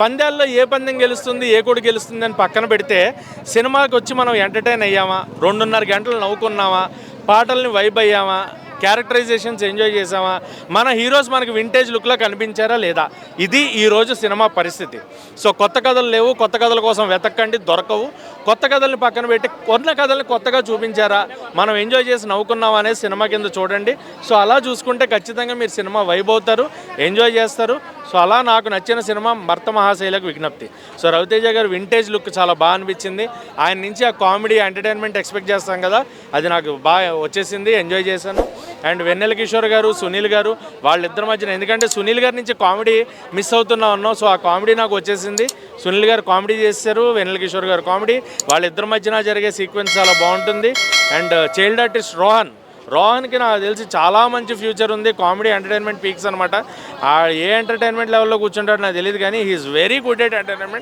పందాల్లో ఏ పందెం గెలుస్తుంది, ఏ కోడి గెలుస్తుంది అని పక్కన పెడితే సినిమాకి వచ్చి మనం ఎంటర్టైన్ అయ్యామా, 2:30 గంటలు నవ్వుకున్నామా, పాటల్ని వైబ్ అయ్యామా, క్యారెక్టరైజేషన్స్ ఎంజాయ్ చేసామా, మన హీరోస్ మనకి వింటేజ్ లుక్లో కనిపించారా లేదా, ఇది ఈరోజు సినిమా పరిస్థితి. సో కొత్త కథలు లేవు, కొత్త కథల కోసం వెతక్కండి, దొరకవు. కొత్త కథల్ని పక్కన పెట్టి కొన్న కథల్ని కొత్తగా చూపించారా, మనం ఎంజాయ్ చేసి నవ్వుకున్నాం అనేది సినిమా కింద చూడండి. సో అలా చూసుకుంటే ఖచ్చితంగా మీరు సినిమా వైబ్ అవుతారు, ఎంజాయ్ చేస్తారు. సో అలా నాకు నచ్చిన సినిమా భర్త మహాశైలకు విజ్ఞప్తి. సో రవితేజ గారు వింటేజ్ లుక్ చాలా బాగా అనిపించింది. ఆయన నుంచి ఆ కామెడీ ఎంటర్టైన్మెంట్ ఎక్స్పెక్ట్ చేస్తాం కదా, అది నాకు బాగా వచ్చేసింది, ఎంజాయ్ చేశాను. అండ్ వెన్నెల కిషోర్ గారు, సునీల్ గారు, వాళ్ళిద్దరి మధ్యన, ఎందుకంటే సునీల్ గారి నుంచి కామెడీ మిస్ ఉన్నాం. సో ఆ కామెడీ నాకు వచ్చేసింది. సునీల్ గారు కామెడీ చేశారు, వెన్నెల కిషోర్ గారు కామెడీ, వాళ్ళిద్దరి మధ్యన జరిగే సీక్వెన్స్ చాలా బాగుంటుంది. అండ్ చైల్డ్ ఆర్టిస్ట్ రోహన్కి నాకు తెలిసి చాలా మంచి ఫ్యూచర్ ఉంది. కామెడీ ఎంటర్టైన్మెంట్ పీక్స్ అనమాట. ఏ ఎంటర్టైన్మెంట్ లెవెల్లో కూర్చుంటాడో నాకు తెలియదు, కానీ he's very good at entertainment.